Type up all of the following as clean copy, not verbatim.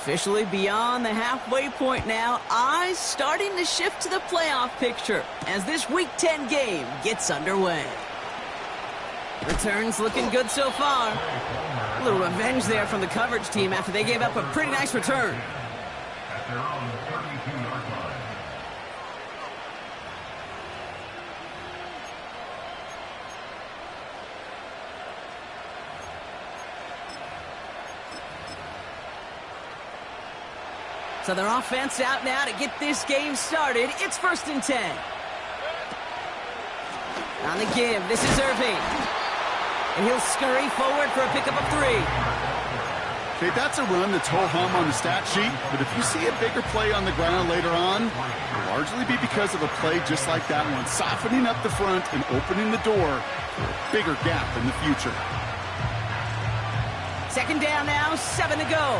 Officially beyond the halfway point now, eyes starting to shift to the playoff picture as this Week 10 game gets underway. Returns looking good so far. A little revenge there from the coverage team after they gave up a pretty nice return. So their offense out now to get this game started. It's 1st and 10. On the give, this is Irving. And he'll scurry forward for a pickup of 3. Okay, that's a run that's ho-hum on the stat sheet, but if you see a bigger play on the ground later on, it'll largely be because of a play just like that one, softening up the front and opening the door for a bigger gap in the future. 2nd down now, 7 to go.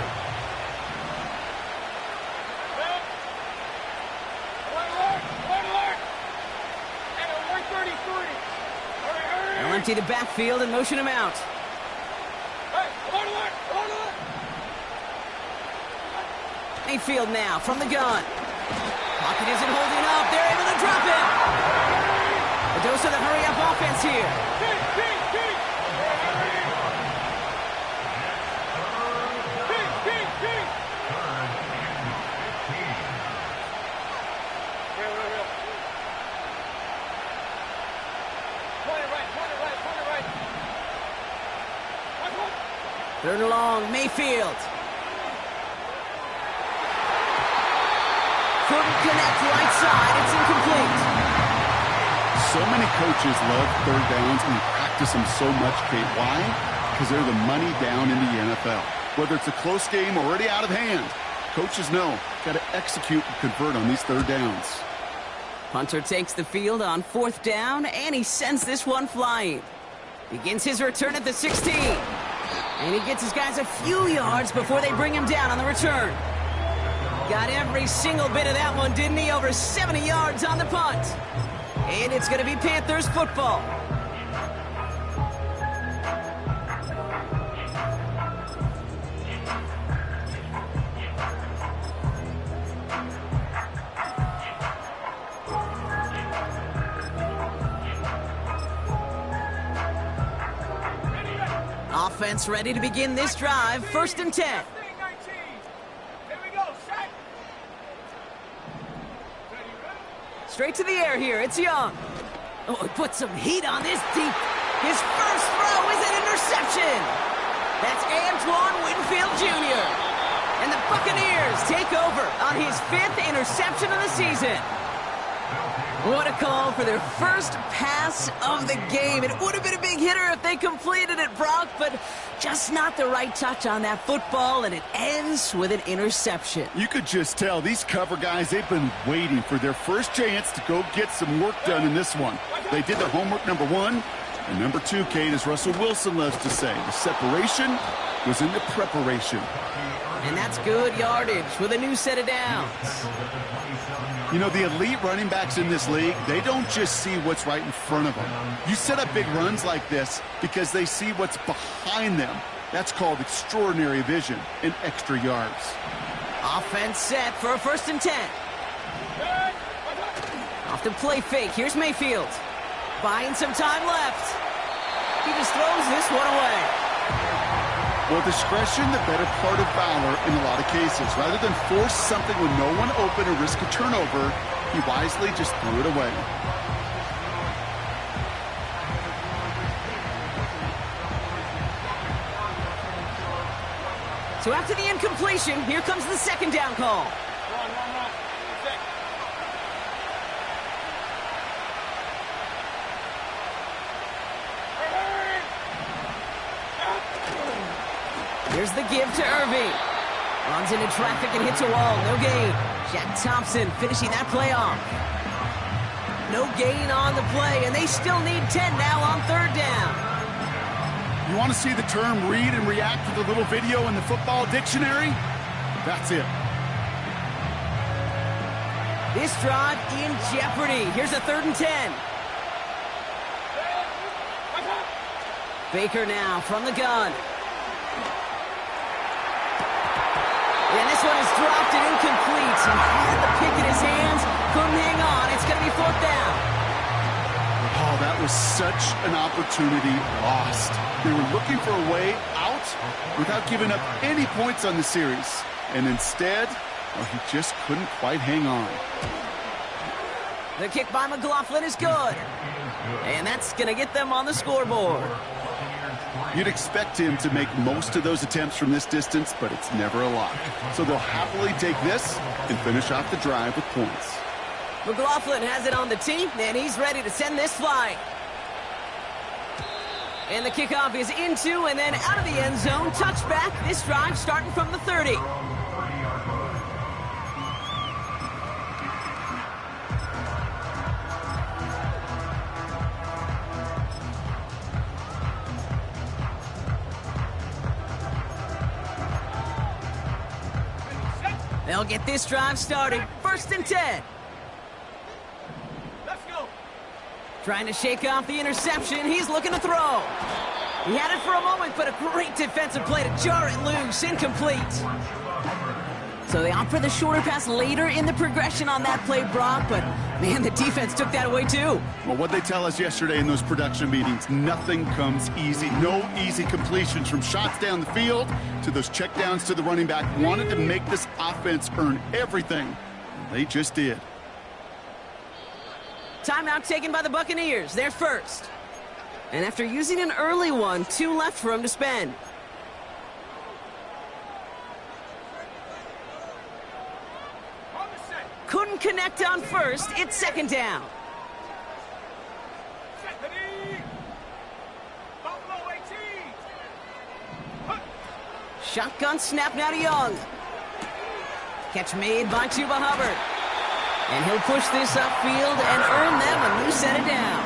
They'll empty the backfield and motion him out. Mayfield now from the gun. Pocket isn't holding up. They're able to drop it. A dose of the hurry-up offense here. Third and long, Mayfield. Couldn't connect right side. It's incomplete. So many coaches love third downs and practice them so much, Kate. Why? Because they're the money down in the NFL. Whether it's a close game or already out of hand, coaches know got to execute and convert on these third downs. Hunter takes the field on 4th down, and he sends this one flying. Begins his return at the 16. And he gets his guys a few yards before they bring him down on the return. Got every single bit of that one, didn't he? Over 70 yards on the punt. And it's going to be Panthers football. Offense ready to begin this drive. 1st and 10. Straight to the air here. It's Young. Oh, he put some heat on this deep. His first throw is an interception. That's Antoine Winfield Jr. And the Buccaneers take over on his 5th interception of the season. What a call for their first pass of the game. It would have been a big hitter if they completed it, Brock, but just not the right touch on that football, and it ends with an interception. You could just tell these cover guys, they've been waiting for their first chance to go get some work done in this one. They did their homework, number 1. And number 2, Kate, as Russell Wilson loves to say, the separation was in the preparation. And that's good yardage with a new set of downs. You know, the elite running backs in this league, they don't just see what's right in front of them. You set up big runs like this because they see what's behind them. That's called extraordinary vision and extra yards. Offense set for a 1st and 10. Off the play fake. Here's Mayfield. Buying some time left. He just throws this one away. Well, discretion, the better part of valor in a lot of cases. Rather than force something with no one open or risk a turnover, he wisely just threw it away. So after the incompletion, here comes the 2nd down call. Here's the give to Irving. Runs into traffic and hits a wall. No gain. Jack Thompson finishing that play off. No gain on the play, and they still need 10 now on 3rd down. You want to see the term read and react to the little video in the football dictionary? That's it. This drive in jeopardy. Here's a 3rd and 10. Baker now from the gun. And this one is dropped and incomplete. He had the pick in his hands, couldn't hang on. It's going to be 4th down. Oh, that was such an opportunity lost. They were looking for a way out without giving up any points on the series. And instead, well, he just couldn't quite hang on. The kick by McLaughlin is good. And that's going to get them on the scoreboard. You'd expect him to make most of those attempts from this distance, but it's never a lot. So they'll happily take this and finish off the drive with points. McLaughlin has it on the tee, and he's ready to send this flying. And the kickoff is into and then out of the end zone. Touchback. This drive starting from the 30. They'll get this drive started. 1st and 10. Let's go. Trying to shake off the interception. He's looking to throw. He had it for a moment, but a great defensive play to jar it loose. Incomplete. So they opt for the shorter pass later in the progression on that play, Brock, but man, the defense took that away too. Well, what they tell us yesterday in those production meetings, nothing comes easy. No easy completions from shots down the field to those checkdowns to the running back. Wanted to make this offense earn everything. They just did. Timeout taken by the Buccaneers. They're first. And after using an early one, 2 left for him to spend. Couldn't connect on first. It's 2nd down. Shotgun snap now to Young. Catch made by Chuba Hubbard. And he'll push this upfield and earn them a new set of downs.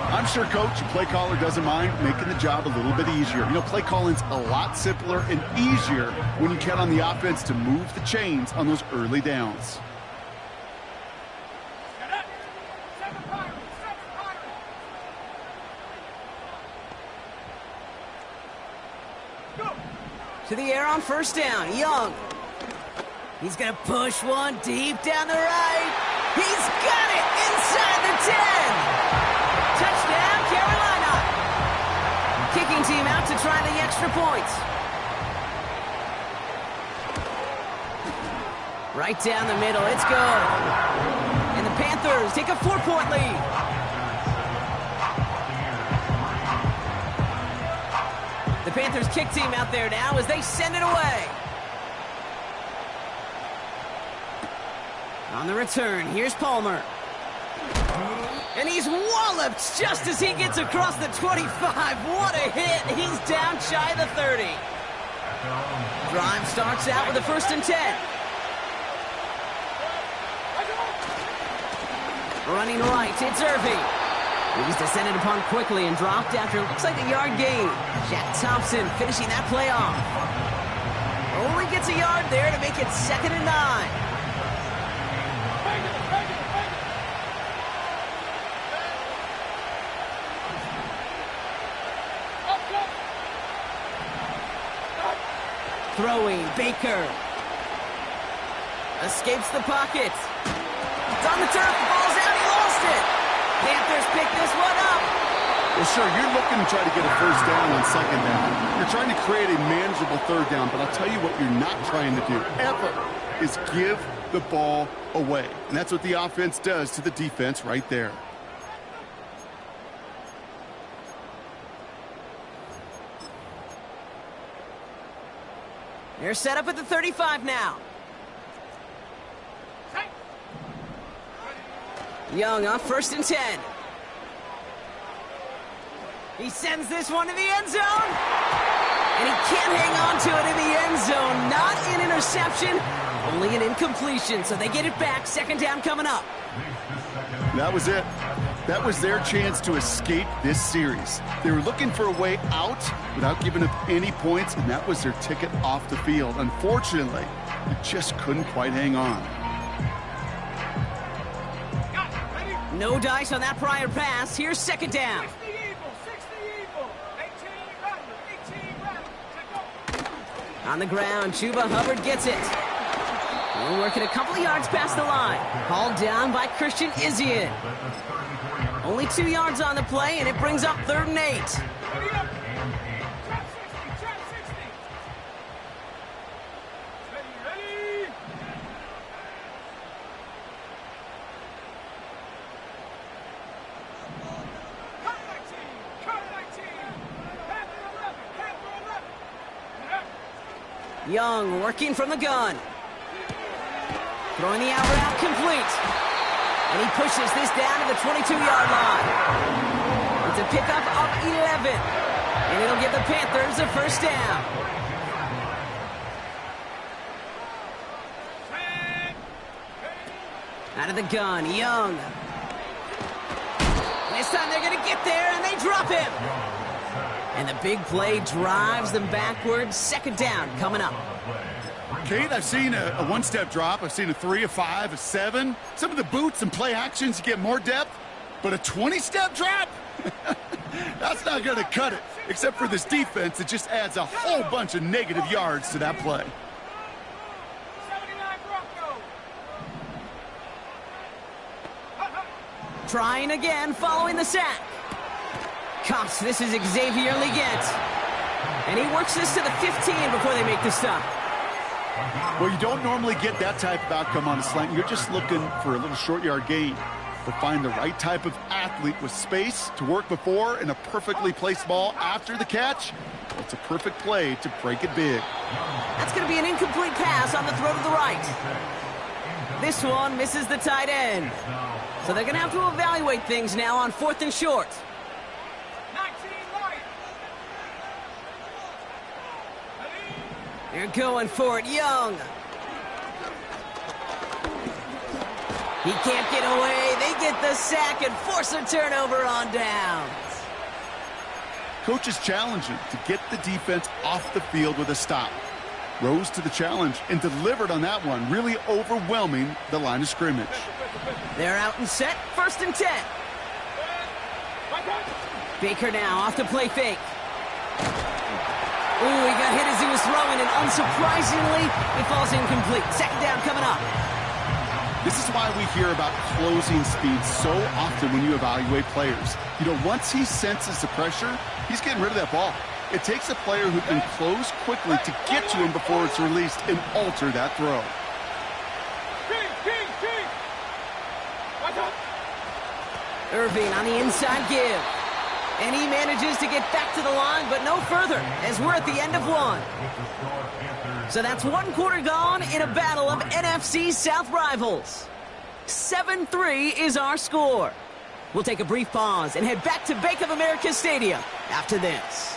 I'm sure coach and play caller doesn't mind making the job a little bit easier. You know, play calling's a lot simpler and easier when you count on the offense to move the chains on those early downs. To the air on 1st down, Young. He's going to push one deep down the right. He's got it inside the 10. Touchdown, Carolina. Kicking team out to try the extra points. Right down the middle, it's good. And the Panthers take a 4-point lead. The Panthers kick team out there now as they send it away. On the return, here's Palmer. And he's walloped just as he gets across the 25. What a hit. He's down shy of the 30. Drive starts out with a 1st and 10. Running right, it's Irving. He's descended upon quickly and dropped after looks like a yard gain. Jack Thompson finishing that play off. Only gets a yard there to make it 2nd and 9. Throwing, Baker. Escapes the pocket. It's on the turf, the ball's out, he lost it. Panthers pick this one up. Well, sure, you're looking to try to get a 1st down on 2nd down. You're trying to create a manageable 3rd down, but I'll tell you what you're not trying to do, ever, is give the ball away. And that's what the offense does to the defense right there. They're set up at the 35 now. Young on 1st and 10. He sends this one to the end zone. And he can't hang on to it in the end zone. Not an interception, only an incompletion. So they get it back. 2nd down coming up. That was it. That was their chance to escape this series. They were looking for a way out without giving up any points, and that was their ticket off the field. Unfortunately, they just couldn't quite hang on. No dice on that prior pass. Here's 2nd down. 60 evil, 18 rather, 18 rather. On the ground, Chuba Hubbard gets it. We're working a couple of yards past the line. Hauled down by Christian Izzian. Only 2 yards on the play, and it brings up 3rd and 8. Young working from the gun. Throwing the out route complete. And he pushes this down to the 22-yard line. It's a pickup of 11. And it'll give the Panthers a 1st down. Out of the gun, Young. This time they're going to get there, and they drop him. And the big play drives them backwards. 2nd down coming up. Kate, I've seen a one-step drop. I've seen a 3, a 5, a 7. Some of the boots and play actions, you get more depth. But a 20-step drop? That's not going to cut it. Except for this defense, it just adds a whole bunch of negative yards to that play. Trying again following the sack. Cops, this is Xavier Leggett. And he works this to the 15 before they make the stop. Well, you don't normally get that type of outcome on a slant. You're just looking for a little short yard gain. But find the right type of athlete with space to work before and a perfectly placed ball after the catch. It's a perfect play to break it big. That's going to be an incomplete pass on the throw to the right. This one misses the tight end. So they're going to have to evaluate things now on 4th and short. They're going for it, Young. He can't get away. They get the sack and force a turnover on downs. Coaches challenge him to get the defense off the field with a stop. Rose to the challenge and delivered on that one, really overwhelming the line of scrimmage. They're out and set, 1st and 10. Baker now off the play fake. Ooh, he got hit as he was throwing, and unsurprisingly, it falls incomplete. 2nd down coming up. This is why we hear about closing speed so often when you evaluate players. You know, once he senses the pressure, he's getting rid of that ball. It takes a player who can close quickly to get to him before it's released and alter that throw. Irving on the inside give. And he manages to get back to the line, but no further, as we're at the end of 1. So that's 1 quarter gone in a battle of NFC South rivals. 7-3 is our score. We'll take a brief pause and head back to Bank of America Stadium after this.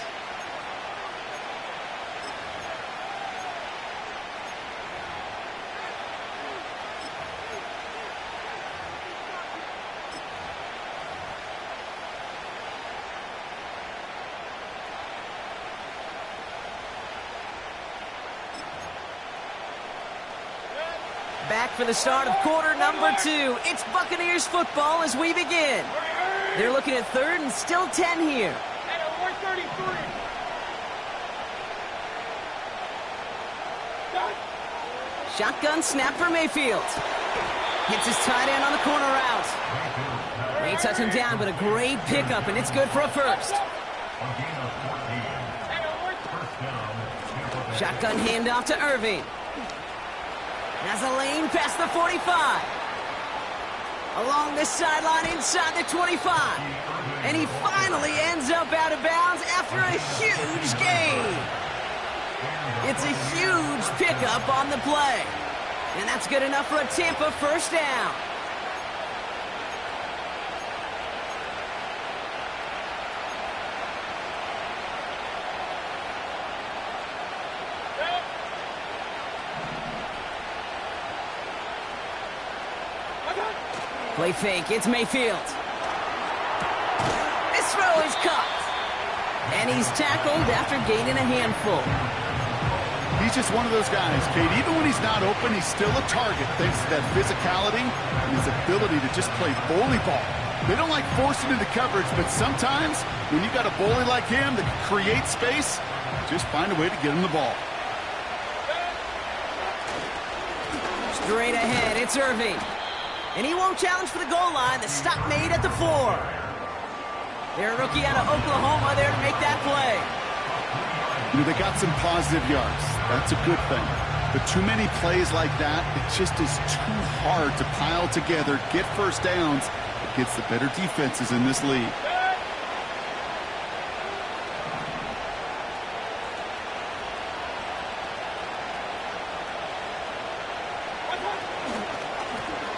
Back for the start of quarter number 2. It's Buccaneers football as we begin. They're looking at 3rd and still 10 here. Shotgun snap for Mayfield. Hits his tight end on the corner route. May touch him down, but a great pickup, and it's good for a 1st. Shotgun handoff to Irving. Has a lane past the 45. Along the sideline inside the 25. And he finally ends up out of bounds after a huge gain. It's a huge pickup on the play. And that's good enough for a Tampa 1st down. Play fake, it's Mayfield. This throw is caught. And he's tackled after gaining a handful. He's just one of those guys, Kate. Even when he's not open, he's still a target thanks to that physicality and his ability to just play bully ball. They don't like forcing into coverage, but sometimes when you got a bully like him that can create space, just find a way to get him the ball. Straight ahead, it's Irving. And he won't challenge for the goal line. The stop made at the 4. They're a rookie out of Oklahoma there to make that play. You know, they got some positive yards. That's a good thing. But too many plays like that, it just is too hard to pile together, get first downs against the better defenses in this league.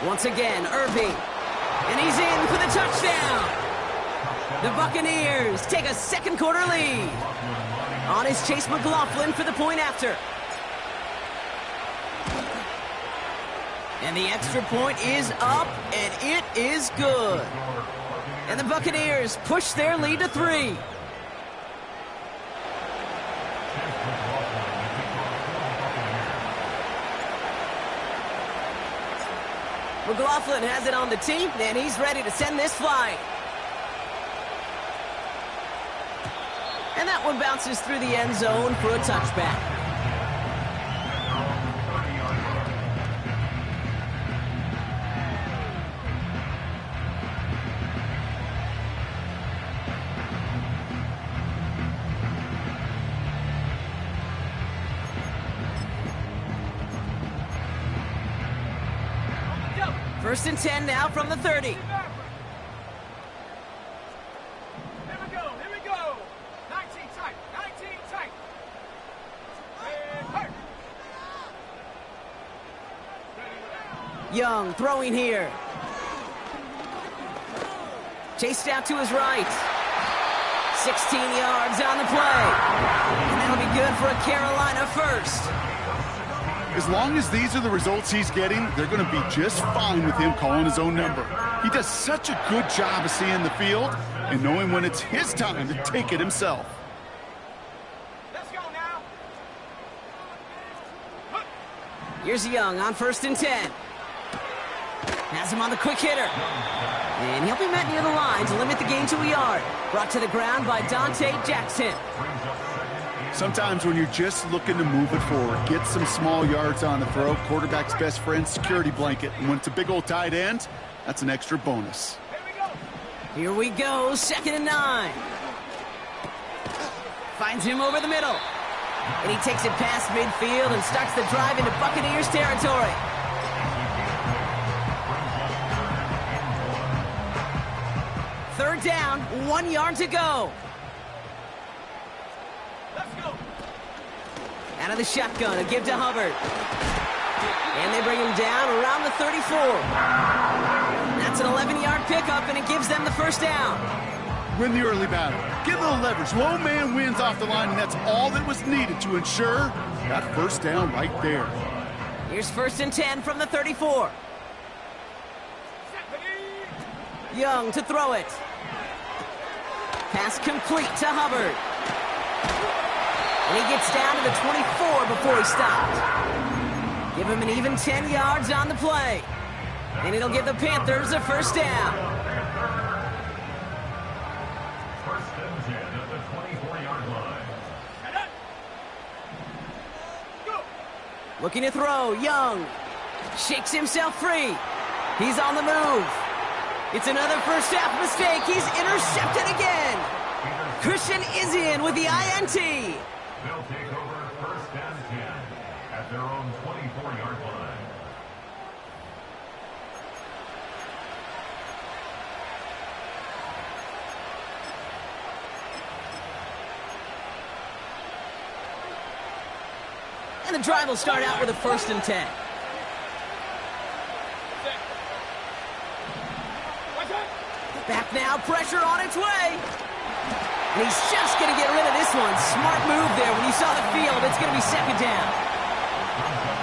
Once again, Irving. And he's in for the touchdown. The Buccaneers take a second quarter lead. On is Chase McLaughlin for the point after. And the extra point is up, and it is good. And the Buccaneers push their lead to 3. McLaughlin has it on the team, and he's ready to send this flying. And that one bounces through the end zone for a touchback. First and 10 now from the 30. Here we go. 19 tight. Young throwing here. Chased out to his right. 16 yards on the play. And that'll be good for a Carolina first. As long as these are the results he's getting, they're going to be just fine with him calling his own number. He does such a good job of seeing the field and knowing when it's his time to take it himself. Let's go now. Here's Young on first and 10. Has him on the quick hitter. And he'll be met near the line to limit the gain to a yard. Brought to the ground by Dante Jackson. Sometimes when you're just looking to move it forward, get some small yards on the throw, quarterback's best friend, security blanket. And when it's a big old tight end, that's an extra bonus. Here we go, 2nd and 9. Finds him over the middle. And he takes it past midfield and starts the drive into Buccaneers territory. Third down, 1 yard to go. Out of the shotgun, a give to Hubbard. And they bring him down around the 34. That's an 11-yard pickup, and it gives them the first down. Win the early battle. Get a little leverage. Low man wins off the line, and that's all that was needed to ensure that first down right there. Here's 1st and 10 from the 34. Young to throw it. Pass complete to Hubbard. And he gets down to the 24 before he stopped. Give him an even 10 yards on the play. And it'll give the Panthers a first down. First and 10 at the 24-yard line. Looking to throw, Young. Shakes himself free. He's on the move. It's another first half mistake. He's intercepted again. Christian is in with the INT. They'll take over first and 10 at their own 24-yard line. And the drive will start out with a 1st and 10. Back now, pressure on its way. And he's just going to get rid of this one. Smart move there. When you saw the field, it's going to be 2nd down.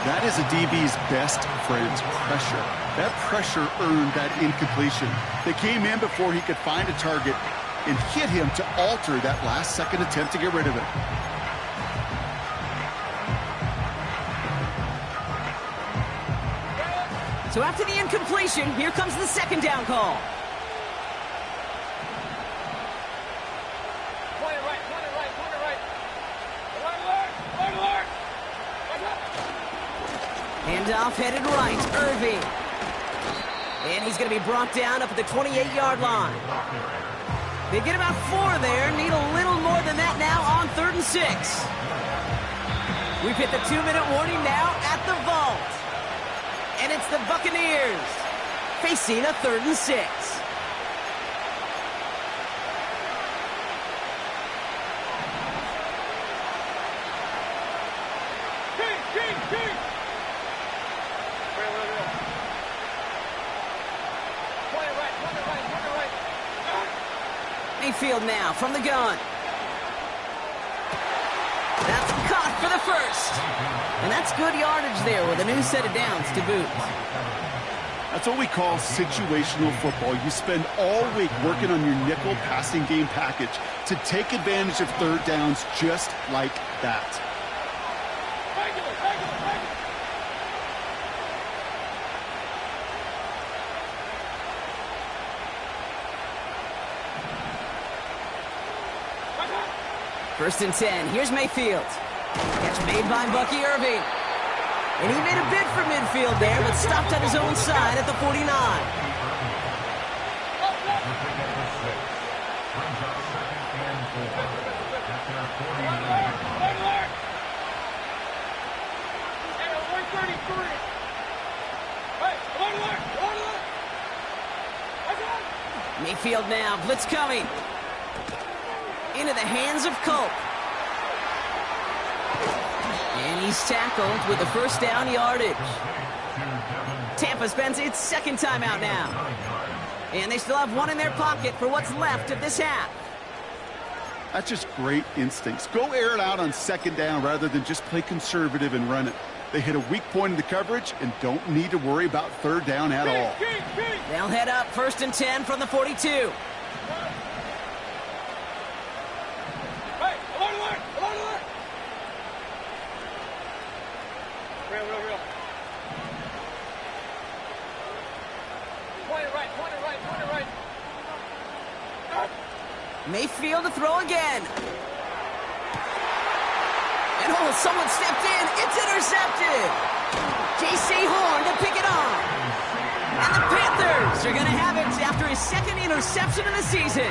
That is a DB's best friend, pressure. That pressure earned that incompletion. They came in before he could find a target and hit him to alter that last-second attempt to get rid of it. So after the incompletion, here comes the 2nd down call. Handoff headed right, Irving. And he's going to be brought down up at the 28-yard line. They get about 4 there, need a little more than that now on 3rd and 6. We've hit the 2-minute warning now at the vault. And it's the Buccaneers facing a 3rd and 6. Mayfield now from the gun. That's caught for the first. And that's good yardage there with a new set of downs to boot. That's what we call situational football. You spend all week working on your nickel passing game package to take advantage of 3rd downs just like that. First and 10. Here's Mayfield. Catch made by Bucky Irving. And he made a bid for midfield there, but stopped on his own side at the 49. Mayfield now. Blitz coming. Into the hands of Culp. And he's tackled with the first down yardage. Tampa spends its 2nd timeout now. And they still have 1 in their pocket for what's left of this half. That's just great instincts. Go air it out on 2nd down rather than just play conservative and run it. They hit a weak point in the coverage and don't need to worry about 3rd down at all. They'll head up 1st and 10 from the 42. Mayfield to throw again. And someone stepped in. It's intercepted. J.C. Horn to pick it off. And the Panthers are going to have it after his 2nd interception of the season.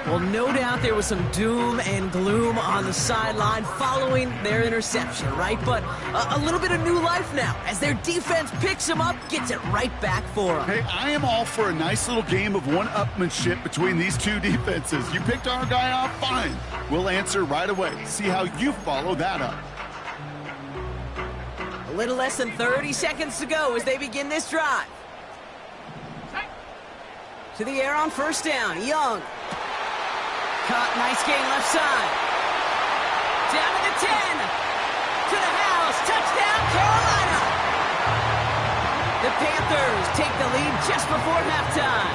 Well, no doubt there was some doom and gloom on the sideline following their interception, right? But a little bit of new life now as their defense picks him up, gets it right back for them. Hey, I am all for a nice little game of one-upmanship between these two defenses. You picked our guy off, fine. We'll answer right away. See how you follow that up. A little less than 30 seconds to go as they begin this drive. To the air on 1st down, Young. Caught, nice gain left side. Down to the 10. To the house. Touchdown, Carolina. The Panthers take the lead just before halftime.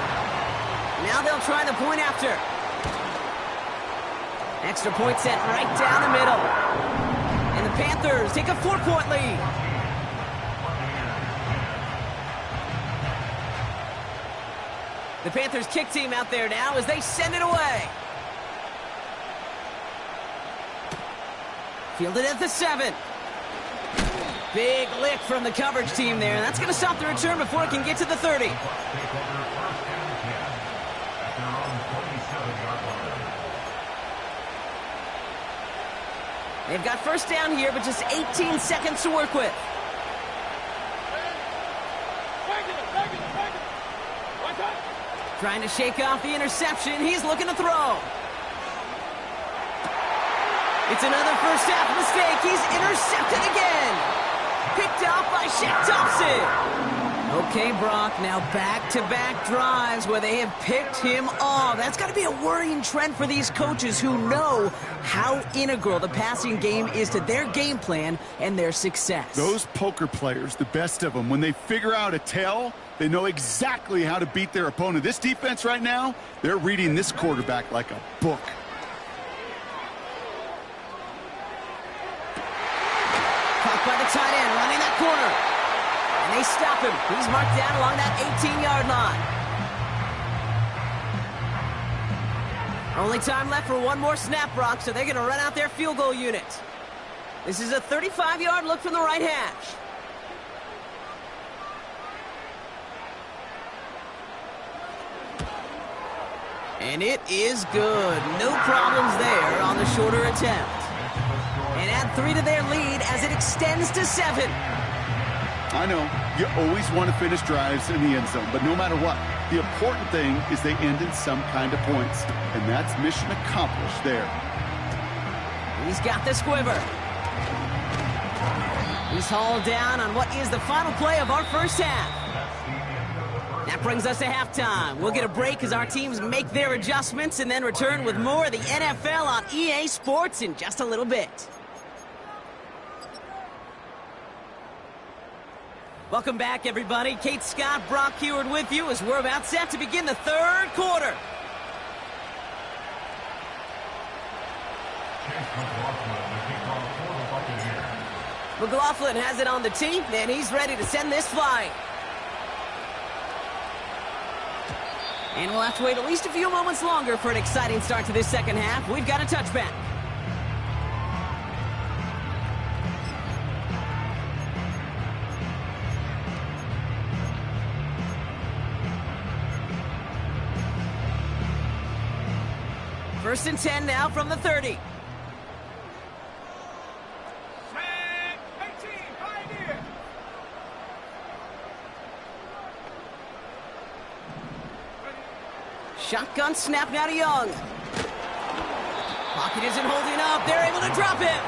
Now they'll try the point after. Extra point set right down the middle. And the Panthers take a 4-point lead. The Panthers kick team out there now as they send it away. Fielded at the 7. Big lick from the coverage team there. That's going to stop the return before it can get to the 30. They've got 1st down here, but just 18 seconds to work with. Trying to shake off the interception. He's looking to throw. It's another first half mistake. He's intercepted again. Picked off by Shaq Thompson. Okay, Brock, now back-to-back drives where they have picked him off. That's got to be a worrying trend for these coaches who know how integral the passing game is to their game plan and their success. Those poker players, the best of them, when they figure out a tell, they know exactly how to beat their opponent. This defense right now, they're reading this quarterback like a book. Caught by the tight end, running that corner. And they stop him. He's marked down along that 18-yard line. Only time left for one more snap, Brock, so they're going to run out their field goal unit. This is a 35-yard look from the right hash. And it is good. No problems there on the shorter attempt. And add 3 to their lead as it extends to 7. I know, you always want to finish drives in the end zone, but no matter what, the important thing is they end in some kind of points. And that's mission accomplished there. He's got the squiver. He's hauled down on what is the final play of our first half. That brings us to halftime. We'll get a break as our teams make their adjustments and then return with more of the NFL on EA Sports in just a little bit. Welcome back, everybody. Kate Scott, Brock Heward with you as we're about set to begin the third quarter. McLaughlin has it on the tee, and he's ready to send this flying. And we'll have to wait at least a few moments longer for an exciting start to this second half. We've got a touchback. First and 10 now from the 30. Shotgun snap now to Young. Pocket isn't holding up. They're able to drop him.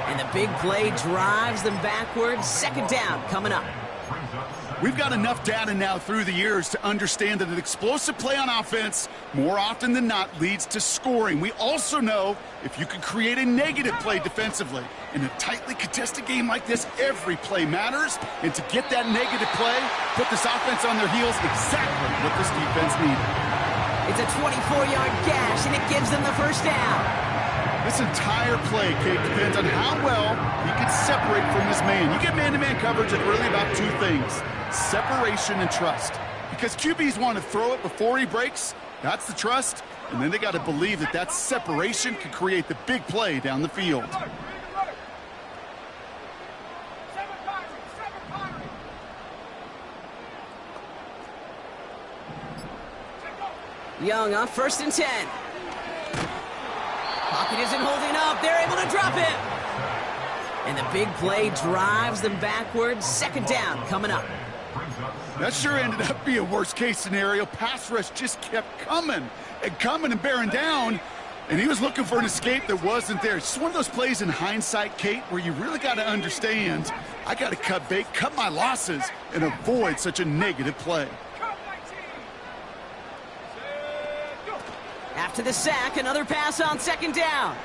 And the big play drives them backwards. Second down coming up. We've got enough data now through the years to understand that an explosive play on offense more often than not leads to scoring. We also know if you can create a negative play defensively. In a tightly contested game like this, every play matters. And to get that negative play, put this offense on their heels, exactly what this defense needed. It's a 24-yard gash, and it gives them the first down. This entire play, Kate, depends on how well he can separate from his man. You get man-to-man coverage, it's really about 2 things. Separation and trust. Because QBs want to throw it before he breaks. That's the trust. And then they got to believe that that separation can create the big play down the field. Young on first and 10. Pocket isn't holding up. They're able to drop him. And the big play drives them backwards. Second down coming up. That sure ended up being a worst-case scenario. Pass rush just kept coming and bearing down. And he was looking for an escape that wasn't there. It's one of those plays in hindsight, Kate, where you really got to understand, I got to cut bait, cut my losses, and avoid such a negative play. After the sack, another pass on second down.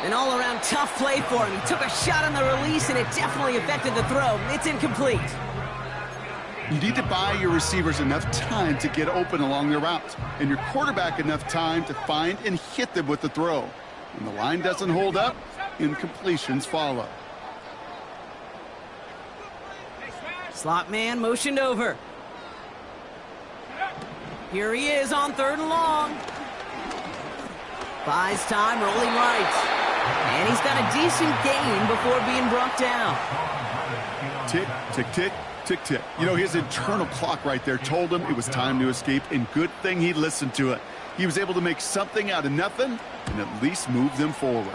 An all-around tough play for him. He took a shot on the release, and it definitely affected the throw. It's incomplete. You need to buy your receivers enough time to get open along their route, and your quarterback enough time to find and hit them with the throw. When the line doesn't hold up, incompletions follow. Slot man motioned over. Here he is on third and long. Buys time, rolling right. And he's got a decent gain before being brought down. Tick, tick, tick, tick, tick. You know, his internal clock right there told him it was time to escape, and good thing he listened to it. He was able to make something out of nothing and at least move them forward.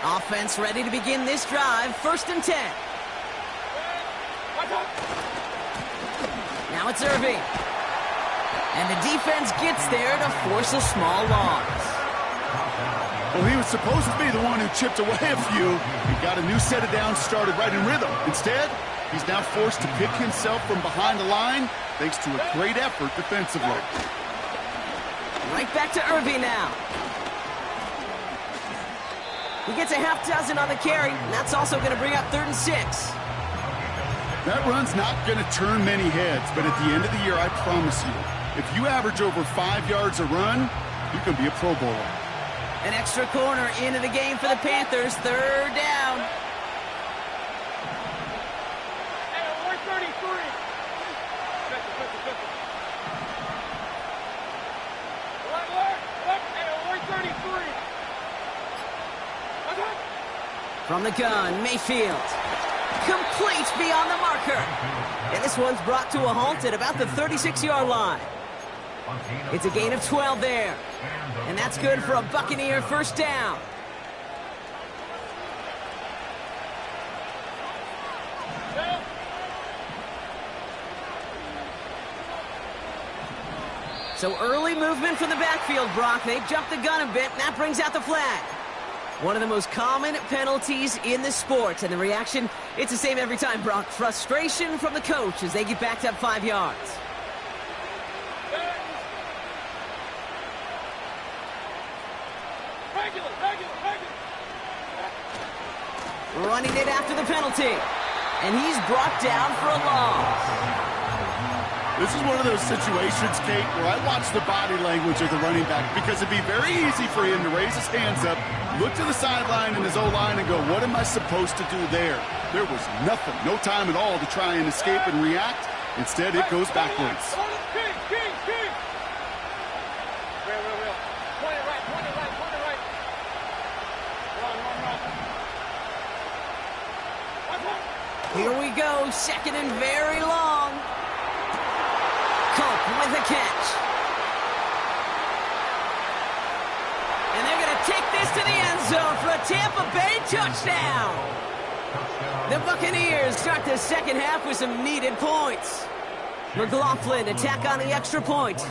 Offense ready to begin this drive. First and 10. Now it's Irving. And the defense gets there to force a small loss. Well, he was supposed to be the one who chipped away a few. He got a new set of downs started right in rhythm. Instead, he's now forced to pick himself from behind the line thanks to a great effort defensively. Right back to Irving now. He gets a half dozen on the carry, and that's also going to bring up 3rd and 6. That run's not going to turn many heads, but at the end of the year, I promise you, if you average over 5 yards a run, you can be a Pro Bowler. An extra corner into the game for the Panthers. 3rd down. From the gun, Mayfield. Complete beyond the marker. And this one's brought to a halt at about the 36-yard line. It's a gain of 12 there. And that's good for a Buccaneer first down. So early movement from the backfield, Brock. They jumped the gun a bit, and that brings out the flag. One of the most common penalties in the sport, and the reaction, it's the same every time, Brock. Frustration from the coach as they get backed up 5 yards. Running it after the penalty. And he's brought down for a loss. This is one of those situations, Kate, where I watch the body language of the running back because it'd be very easy for him to raise his hands up, look to the sideline in his O-line and go, what am I supposed to do there? There was nothing, no time at all to try and escape and react. Instead, it goes backwards. Here we go, second and very long. Culp with a catch. And they're going to take this to the end zone for a Tampa Bay touchdown. The Buccaneers start the second half with some needed points. McLaughlin attack on the extra point.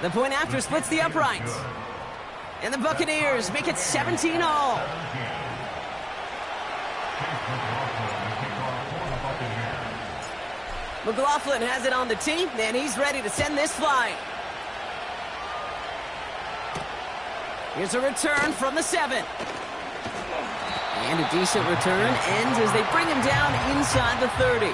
The point after splits the uprights. And the Buccaneers make it 17-all. McLaughlin has it on the tee, and he's ready to send this flying. Here's a return from the 7. And a decent return ends as they bring him down inside the 30.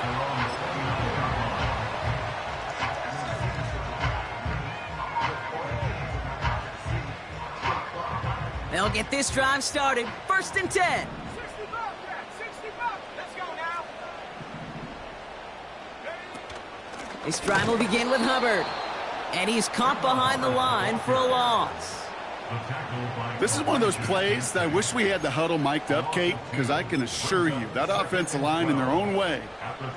They'll get this drive started. First and 10. 60 bucks, Jack. 60 bucks. Let's go now. This drive will begin with Hubbard. And he's caught behind the line for a loss. This is one of those plays that I wish we had the huddle mic'd up, Kate, because I can assure you that offensive line in their own way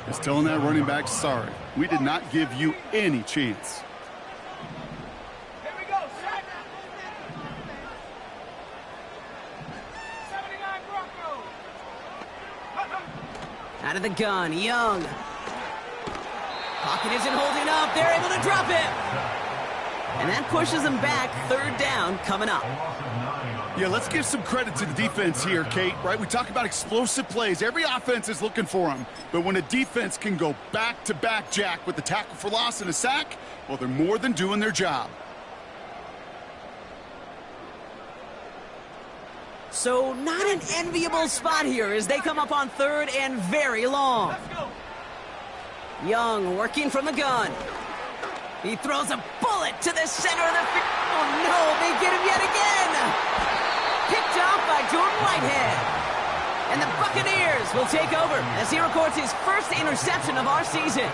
is telling that running back, sorry, we did not give you any chance. Here we go, set. 79 Broncos. Out of the gun, Young. Pocket isn't holding up. They're able to drop it. And that pushes them back. Third down coming up. Yeah, let's give some credit to the defense here, Kate, right? We talk about explosive plays. Every offense is looking for them. But when a defense can go back-to-back, Jack, with the tackle for loss and a sack, well, they're more than doing their job. So not an enviable spot here as they come up on third and very long. Let's go. Young working from the gun. He throws a bullet to the center of the field. Oh, no, they get him yet again. Picked off by Jordan Whitehead. And the Buccaneers will take over as he records his first interception of our season.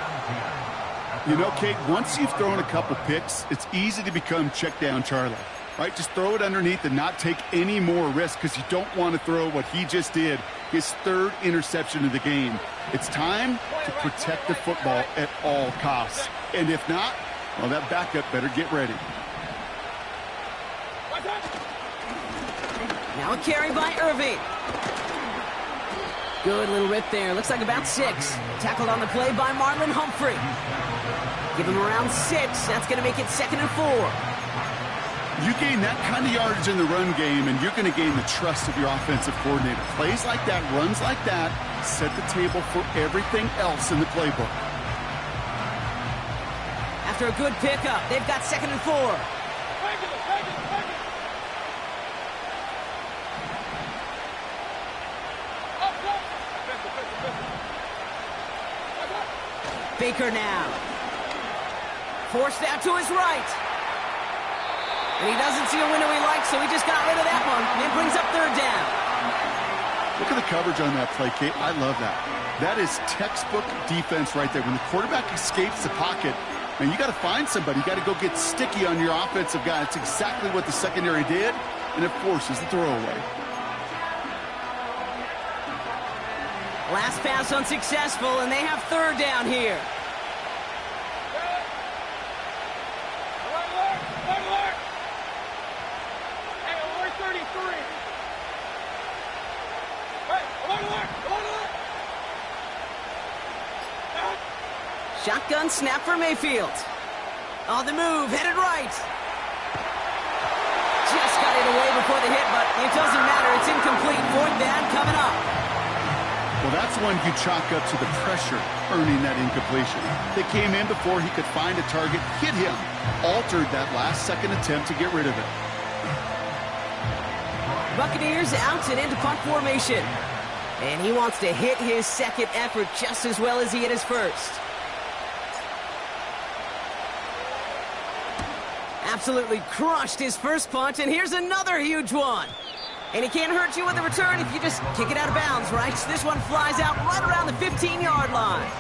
You know, Kate, once you've thrown a couple picks, it's easy to become check down Charlie, right? Just throw it underneath and not take any more risk because you don't want to throw what he just did, his third interception of the game. It's time to protect the football at all costs. And if not, well, that backup better get ready. Now a carry by Irving. Good little rip there. Looks like about 6. Tackled on the play by Marlon Humphrey. Give him around 6. That's going to make it 2nd and 4. You gain that kind of yardage in the run game, and you're going to gain the trust of your offensive coordinator. Plays like that, runs like that, set the table for everything else in the playbook. After a good pickup, they've got 2nd and 4. Baker now. Forced out to his right. And he doesn't see a window he likes, so he just got rid of that one. And brings up 3rd down. Look at the coverage on that play, Kate. I love that. That is textbook defense right there. When the quarterback escapes the pocket, Man, you got to find somebody. You got to go get sticky on your offensive guy. That's exactly what the secondary did, and it forces the throwaway. Last pass unsuccessful, and they have third down here. Shotgun snap for Mayfield. On the move, headed right. Just got it away before the hit, but it doesn't matter. It's incomplete. Fourth down coming up. Well, that's one you chalk up to the pressure earning that incompletion. They came in before he could find a target, hit him, altered that last-second attempt to get rid of it. Buccaneers out and into punt formation. And he wants to hit his second effort just as well as he hit his first. Absolutely crushed his first punt, and here's another huge one. And he can't hurt you with the return if you just kick it out of bounds, right? So this one flies out right around the 15-yard line.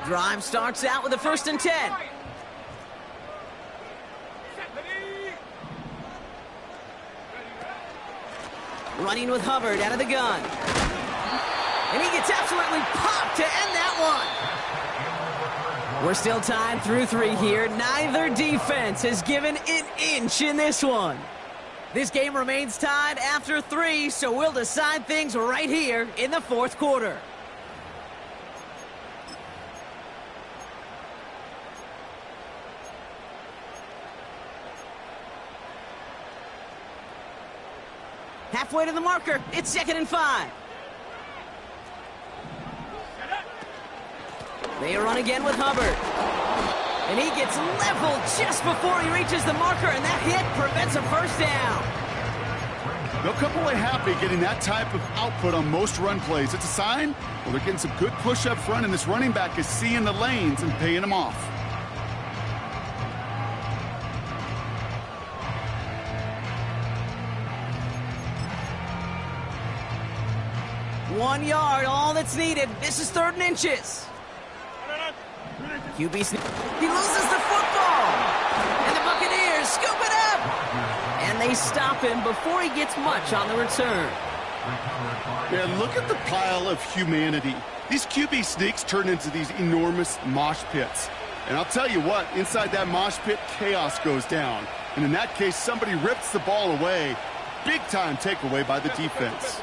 Drive starts out with a 1st and 10. Running with Hubbard out of the gun. And he gets absolutely popped to end that one. We're still tied through 3 here. Neither defense has given an inch in this one. This game remains tied after 3, so we'll decide things right here in the 4th quarter. Halfway to the marker, it's 2nd and 5. They run again with Hubbard. And he gets leveled just before he reaches the marker, and that hit prevents a first down. They'll come away happy getting that type of output on most run plays. It's a sign, well, they're getting some good push up front, and this running back is seeing the lanes and paying them off. One yard, all that's needed. This is 3rd and inches. QB sneak. He loses the football. And the Buccaneers scoop it up. And they stop him before he gets much on the return. Man, look at the pile of humanity. These QB sneaks turn into these enormous mosh pits. And I'll tell you what, inside that mosh pit, chaos goes down. And in that case, somebody rips the ball away. Big time takeaway by the defense.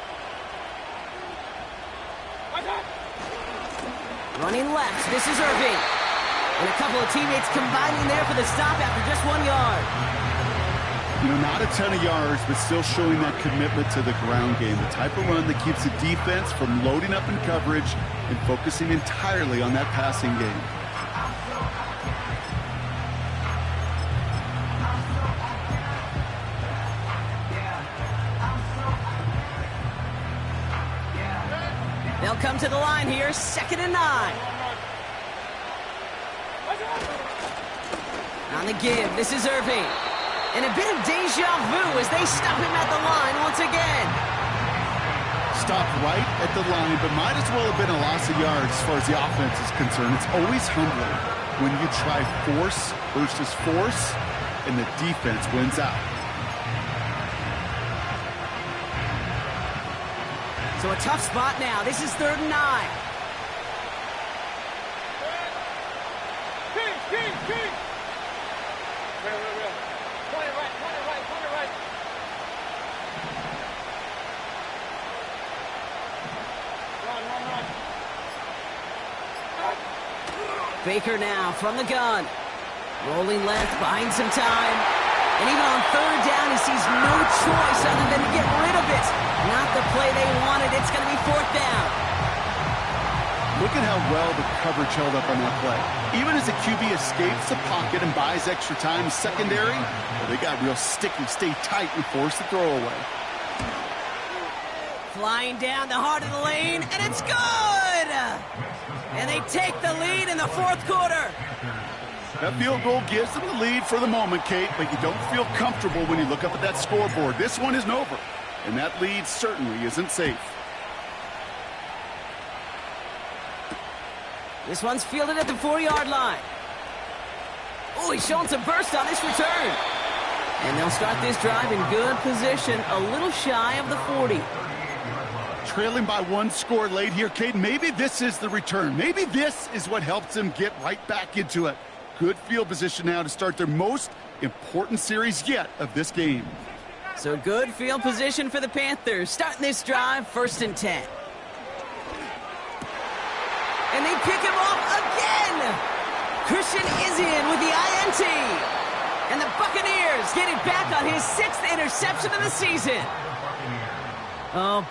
Running left, this is Irving. And a couple of teammates combining there for the stop after just 1 yard. You know, not a ton of yards, but still showing that commitment to the ground game. The type of run that keeps the defense from loading up in coverage and focusing entirely on that passing game. They'll come to the line here, 2nd and 9. On the give, this is Irving. And a bit of deja vu as they stop him at the line once again. Stopped right at the line, but might as well have been a loss of yards as far as the offense is concerned. It's always humbling when you try force versus force, and the defense wins out. So a tough spot now. This is 3rd and 9. Baker now from the gun. Rolling left, buying some time. And even on 3rd down, he sees no choice other than to get rid of it. Not the play they wanted. It's going to be 4th down. Look at how well the coverage held up on that play. Even as the QB escapes the pocket and buys extra time, secondary, well, they got real sticky, stay tight, and force the throwaway. Flying down the heart of the lane, and it's good! And they take the lead in the 4th quarter. That field goal gives them the lead for the moment, Kate, but you don't feel comfortable when you look up at that scoreboard. This one isn't over, and that lead certainly isn't safe. This one's fielded at the 4-yard line. Oh, he's showing some burst on this return. And they'll start this drive in good position, a little shy of the 40. Trailing by one score late here, Kate. Maybe this is the return. Maybe this is what helps them get right back into it. Good field position now to start their most important series yet of this game. So good field position for the Panthers. Starting this drive, 1st and 10. And they pick him off again. Christian is in with the INT. And the Buccaneers get it back on his 6th interception of the season. Oh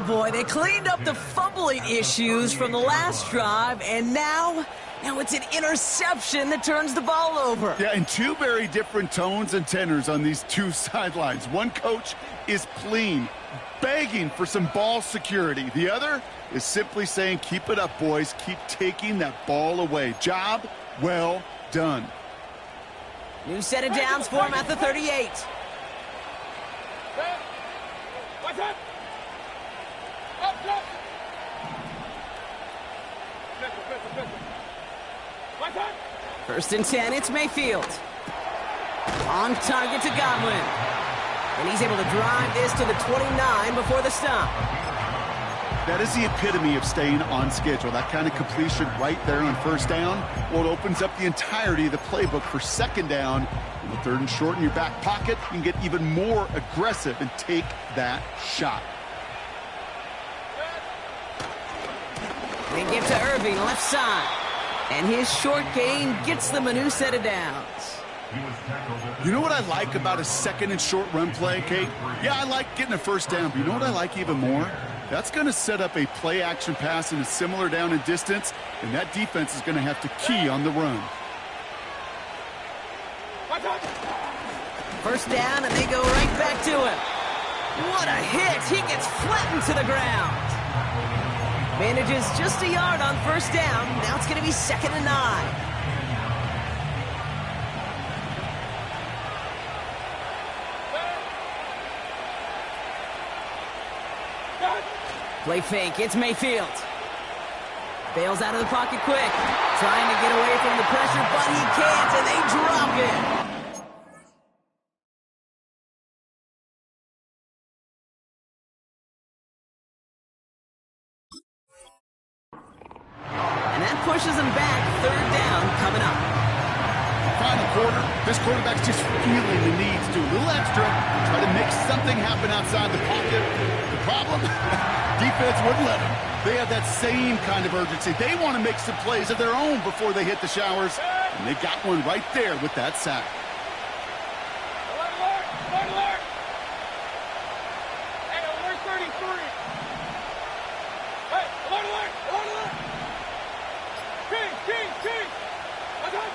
boy, they cleaned up the fumbling issues from the last drive, and now it's an interception that turns the ball over. Yeah, and two very different tones and tenors on these two sidelines. One coach is pleading, begging for some ball security. The other is simply saying, keep it up, boys. Keep taking that ball away. Job well done. New set of downs for him at the 38. What's up? Up. What's up? 1st and 10, it's Mayfield. On target to Godwin. And he's able to drive this to the 29 before the stop. That is the epitome of staying on schedule. That kind of completion right there on 1st down. Well, it opens up the entirety of the playbook for 2nd down. In the 3rd and short in your back pocket, you can get even more aggressive and take that shot. They get to Irving, left side. And his short gain gets them a new set of downs. You know what I like about a 2nd and short run play, Kate? Yeah, I like getting a 1st down, but you know what I like even more? That's going to set up a play-action pass in a similar down and distance, and that defense is going to have to key on the run. 1st down, and they go right back to him. What a hit! He gets flattened to the ground. Manages just a yard on 1st down. Now it's going to be 2nd and 9. Play fake, it's Mayfield. Bails out of the pocket quick. Trying to get away from the pressure, but he can't, and they drop it. And that pushes them back. 3rd down coming up. Final quarter, this quarterback's just feeling the need to do a little extra, try to make something happen outside the pocket. The problem? Defense wouldn't let them. They have that same kind of urgency. They want to make some plays of their own before they hit the showers, and they got one right there with that sack. Alert! Hey, alert 33. Hey, alert! King! What's up?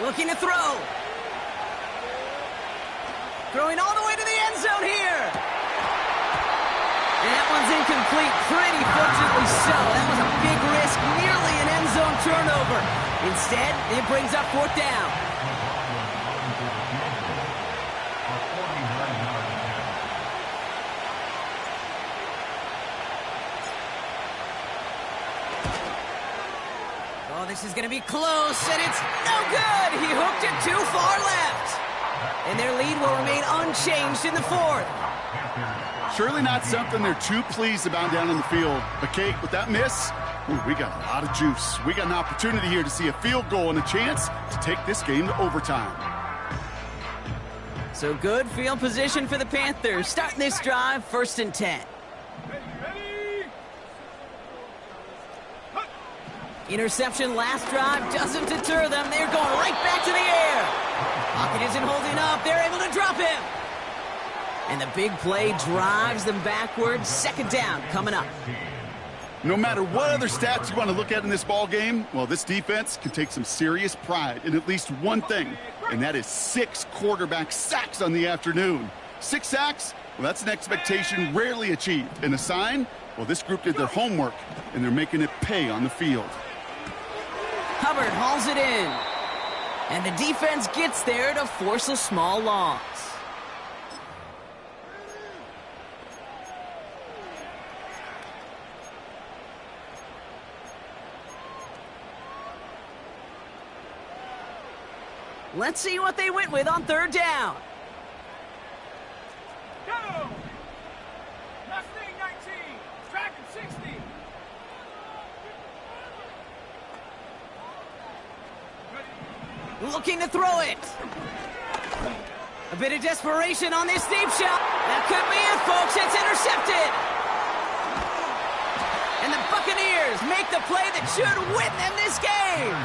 Looking to throw. Throwing all the way to the end zone here. And that one's incomplete, pretty fortunately so. That was a big risk, nearly an end zone turnover. Instead, it brings up 4th down. Oh, this is going to be close, and it's no good. He hooked it too far left. And their lead will remain unchanged in the 4th. Surely not something they're too pleased about down on the field. But, Kate, with that miss, we got a lot of juice. We got an opportunity here to see a field goal and a chance to take this game to overtime. So good field position for the Panthers. Starting this drive, 1st and 10. Interception last drive doesn't deter them. They're going right back to the air. Pocket isn't holding up. They're able to drop him. And the big play drives them backwards. 2nd down coming up. No matter what other stats you want to look at in this ball game, well, this defense can take some serious pride in at least one thing, and that is 6 quarterback sacks on the afternoon. 6 sacks? Well, that's an expectation rarely achieved. And a sign? Well, this group did their homework, and they're making it pay on the field. Hubbard hauls it in. And the defense gets there to force a small loss. Let's see what they went with on third down. Go! Mustang 19, tracking 60. Looking to throw it. A bit of desperation on this deep shot. That could be it, folks. It's intercepted. And the Buccaneers make the play that should win them this game.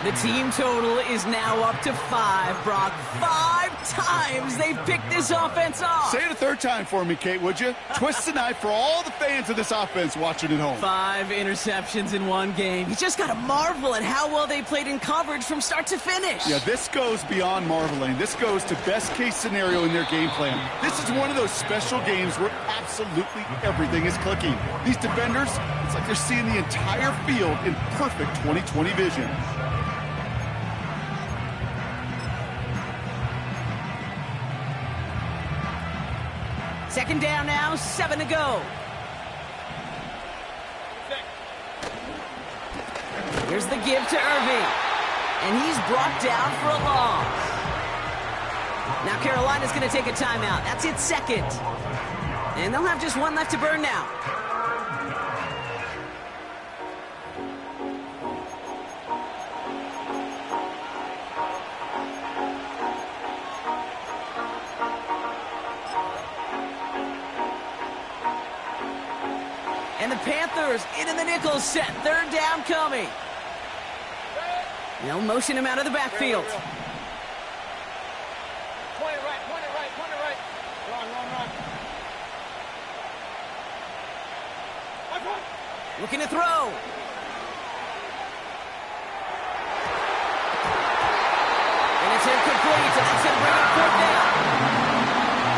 The team total is now up to 5, Brock. 5 times they've picked this offense off. Say it a third time for me, Kate, would you? Twist the knife for all the fans of this offense watching at home. 5 interceptions in one game. You just got to marvel at how well they played in coverage from start to finish. Yeah, this goes beyond marveling. This goes to best-case scenario in their game plan. This is one of those special games where absolutely everything is clicking. These defenders, it's like they're seeing the entire field in perfect 20/20 vision. Second down now, 7 to go. Here's the give to Irving. And he's brought down for a loss. Now Carolina's going to take a timeout. That's its second. And they'll have just one left to burn now. And the Panthers into the nickel set. Third down coming. They'll motion him out of the backfield. Point it right, point it right, point it right. Run. Looking to throw. And it's incomplete, and that's going to bring up fourth down.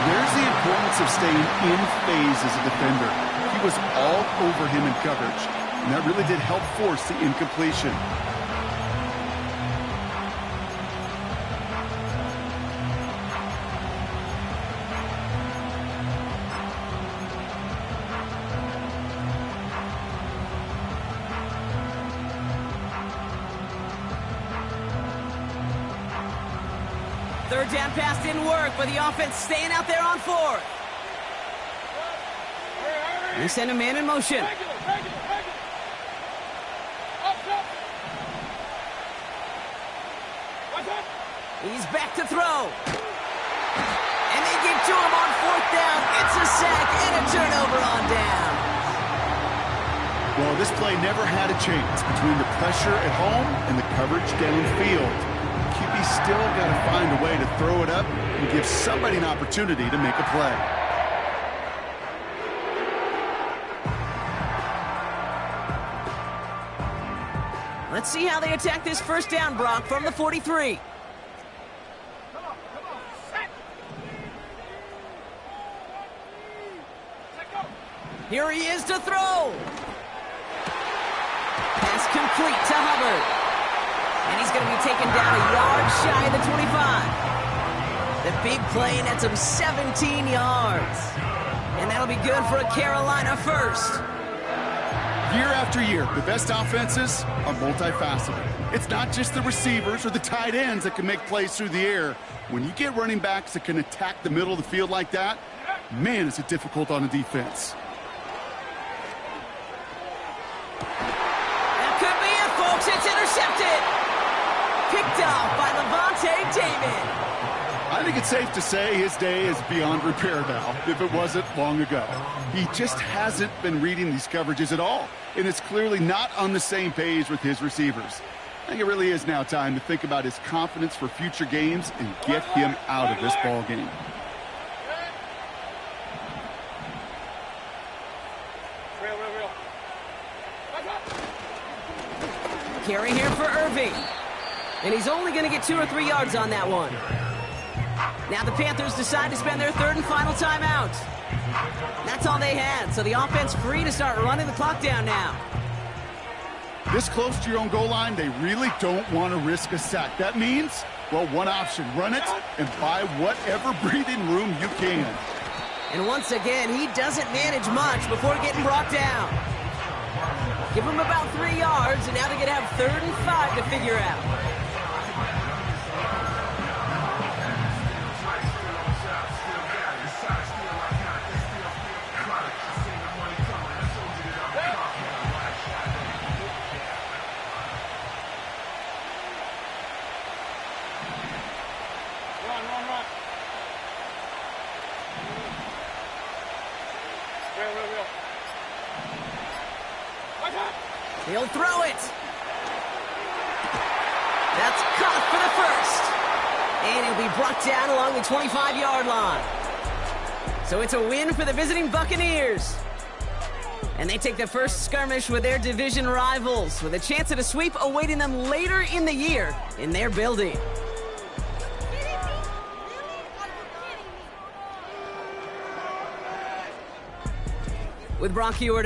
There's the importance of staying in phase as a defender. He was all over him in coverage, and that really did help force the incompletion. Third down pass didn't work, but the offense staying out there on fourth. They send a man in motion. Up. What's up? He's back to throw. And they get to him on fourth down. It's a sack and a turnover on down. Well, this play never had a chance between the pressure at home and the coverage downfield. QB still got to find a way to throw it up and give somebody an opportunity to make a play. Let's see how they attack this first down, Brock, from the 43. Come on. Set. Set, go. Here he is to throw. Pass complete to Hubbard. And he's going to be taken down a yard shy of the 25. The big play nets him 17 yards. And that'll be good for a Carolina first. Year after year, the best offenses are multifaceted. It's not just the receivers or the tight ends that can make plays through the air. When you get running backs that can attack the middle of the field like that, man, is it difficult on a defense. That could be it, folks. It's intercepted. Picked off by Levante David. I think it's safe to say his day is beyond repair now, if it wasn't long ago. He just hasn't been reading these coverages at all, and it's clearly not on the same page with his receivers. I think it really is now time to think about his confidence for future games and get him out of this ball game. Real. Carry here for Irving. And he's only going to get 2 or 3 yards on that one. Now the Panthers decide to spend their third and final timeout. That's all they had, so the offense free to start running the clock down now. This close to your own goal line, they really don't want to risk a sack. That means, well, one option, run it and buy whatever breathing room you can. And once again, he doesn't manage much before getting brought down. Give him about 3 yards, and now they're going to have 3rd and 5 to figure out. He'll throw it. That's caught for the first. And he'll be brought down along the 25-yard line. So it's a win for the visiting Buccaneers. And they take the first skirmish with their division rivals, with a chance at a sweep awaiting them later in the year in their building. With Bronchior